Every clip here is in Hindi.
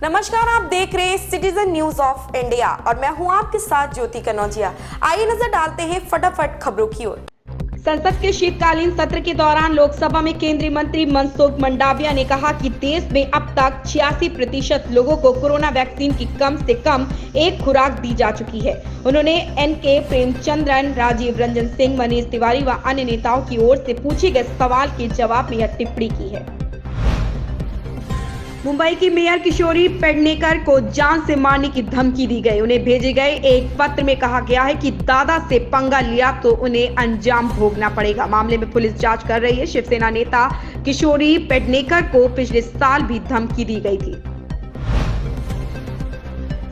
नमस्कार, आप देख रहे हैं सिटीजन न्यूज ऑफ इंडिया और मैं हूं आपके साथ ज्योति कनौजिया। आइए नजर डालते हैं फटाफट खबरों की ओर। संसद के शीतकालीन सत्र के दौरान लोकसभा में केंद्रीय मंत्री मनसुख मंडाविया ने कहा कि देश में अब तक 86% लोगों को कोरोना वैक्सीन की कम से कम एक खुराक दी जा चुकी है। उन्होंने एनके प्रेमचंद्रन, राजीव रंजन सिंह, मनीष तिवारी व अन्य नेताओं की ओर से पूछे गए सवाल के जवाब में यह टिप्पणी की है। मुंबई की मेयर किशोरी पेडनेकर को जान से मारने की धमकी दी गई। उन्हें भेजे गए एक पत्र में कहा गया है कि दादा से पंगा लिया तो उन्हें अंजाम भोगना पड़ेगा। मामले में पुलिस जांच कर रही है। शिवसेना नेता किशोरी पेडनेकर को पिछले साल भी धमकी दी गई थी।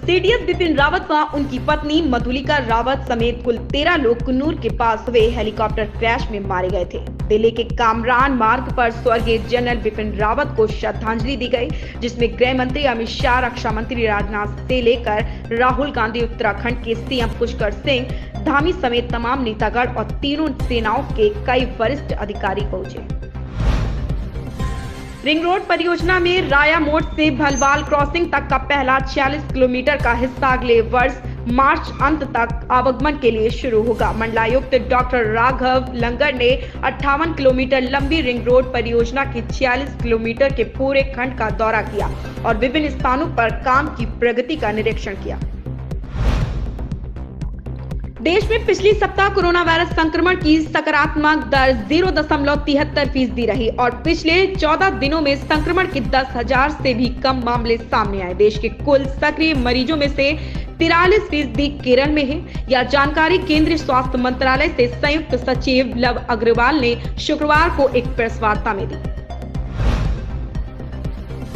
सीडीएस बिपिन रावत व उनकी पत्नी मधुलिका रावत समेत कुल 13 लोग कुन्नूर के पास हुए हेलीकॉप्टर क्रैश में मारे गए थे। दिल्ली के कामरान मार्ग पर स्वर्गीय जनरल बिपिन रावत को श्रद्धांजलि दी गई, जिसमें गृह मंत्री अमित शाह, रक्षा मंत्री राजनाथ से लेकर राहुल गांधी, उत्तराखंड के सीएम पुष्कर सिंह धामी समेत तमाम नेतागण और तीनों सेनाओं के कई वरिष्ठ अधिकारी पहुंचे। रिंग रोड परियोजना में राया मोड़ से भलवाल क्रॉसिंग तक का पहला 46 किलोमीटर का हिस्सा अगले वर्ष मार्च अंत तक आवागमन के लिए शुरू होगा। मंडलायुक्त डॉक्टर राघव लंगर ने 58 किलोमीटर लंबी रिंग रोड परियोजना के 46 किलोमीटर के पूरे खंड का दौरा किया और विभिन्न स्थानों पर काम की प्रगति का निरीक्षण किया। देश में पिछली सप्ताह कोरोना वायरस संक्रमण की सकारात्मक दर 0.73% रही और पिछले 14 दिनों में संक्रमण के 10,000 से भी कम मामले सामने आए। देश के कुल सक्रिय मरीजों में से 43% केरल में है। यह जानकारी केंद्रीय स्वास्थ्य मंत्रालय से संयुक्त सचिव लव अग्रवाल ने शुक्रवार को एक प्रेस वार्ता में दी।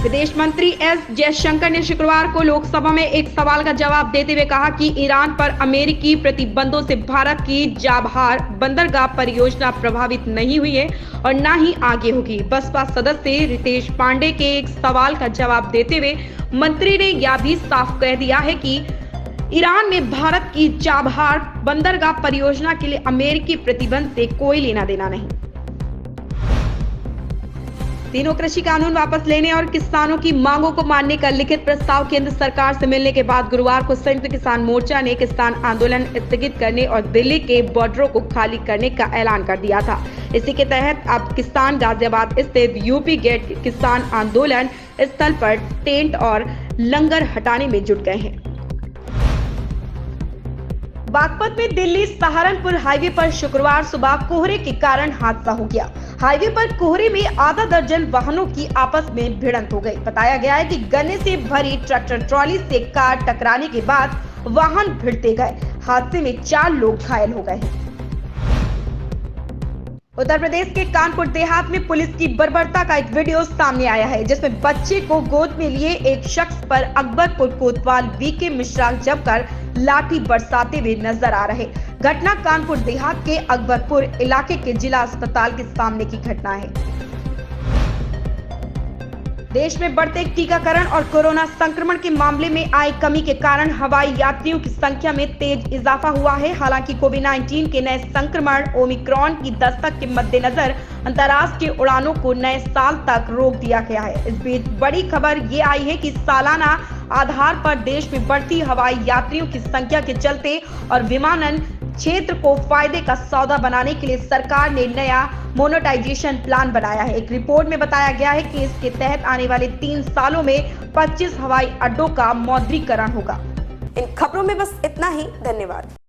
विदेश मंत्री एस जयशंकर ने शुक्रवार को लोकसभा में एक सवाल का जवाब देते हुए कहा कि ईरान पर अमेरिकी प्रतिबंधों से भारत की चाबहार बंदरगाह परियोजना प्रभावित नहीं हुई है और न ही आगे होगी। बसपा सदस्य रितेश पांडे के एक सवाल का जवाब देते हुए मंत्री ने यह भी साफ कह दिया है कि ईरान में भारत की चाबहार बंदरगाह परियोजना के लिए अमेरिकी प्रतिबंध से कोई लेना देना नहीं। तीनों कृषि कानून वापस लेने और किसानों की मांगों को मानने का लिखित प्रस्ताव केंद्र सरकार से मिलने के बाद गुरुवार को संयुक्त किसान मोर्चा ने किसान आंदोलन स्थगित करने और दिल्ली के बॉर्डरों को खाली करने का ऐलान कर दिया था। इसी के तहत अब किसान गाजियाबाद स्थित यूपी गेट किसान आंदोलन स्थल पर टेंट और लंगर हटाने में जुट गए हैं। बागपत में दिल्ली सहारनपुर हाईवे पर शुक्रवार सुबह कोहरे के कारण हादसा हो गया। हाईवे पर कोहरे में आधा दर्जन वाहनों की आपस में भिड़ंत हो गई। बताया गया है कि गन्ने से भरी ट्रैक्टर ट्रॉली से कार टकराने के बाद वाहन भिड़ते गए। हादसे में 4 लोग घायल हो गए। उत्तर प्रदेश के कानपुर देहात में पुलिस की बर्बरता का एक वीडियो सामने आया है, जिसमें बच्चे को गोद में लिए एक शख्स पर अकबरपुर कोतवाल वीके मिश्रा जमकर लाठी बरसाते हुए नजर आ रहे। घटना कानपुर देहात के अकबरपुर इलाके के जिला अस्पताल के सामने की घटना है। देश में बढ़ते टीकाकरण और कोरोना संक्रमण के मामले में आई कमी के कारण हवाई यात्रियों की संख्या में तेज इजाफा हुआ है। हालांकि कोविड-19 के नए संक्रमण ओमिक्रॉन की दस्तक के मद्देनजर अंतर्राष्ट्रीय उड़ानों को नए साल तक रोक दिया गया है। इस बीच बड़ी खबर ये आई है कि सालाना आधार पर देश में बढ़ती हवाई यात्रियों की संख्या के चलते और विमानन क्षेत्र को फायदे का सौदा बनाने के लिए सरकार ने नया मोनेटाइजेशन प्लान बनाया है। एक रिपोर्ट में बताया गया है कि इसके तहत आने वाले 3 सालों में 25 हवाई अड्डों का मौद्रीकरण होगा। इन खबरों में बस इतना ही। धन्यवाद।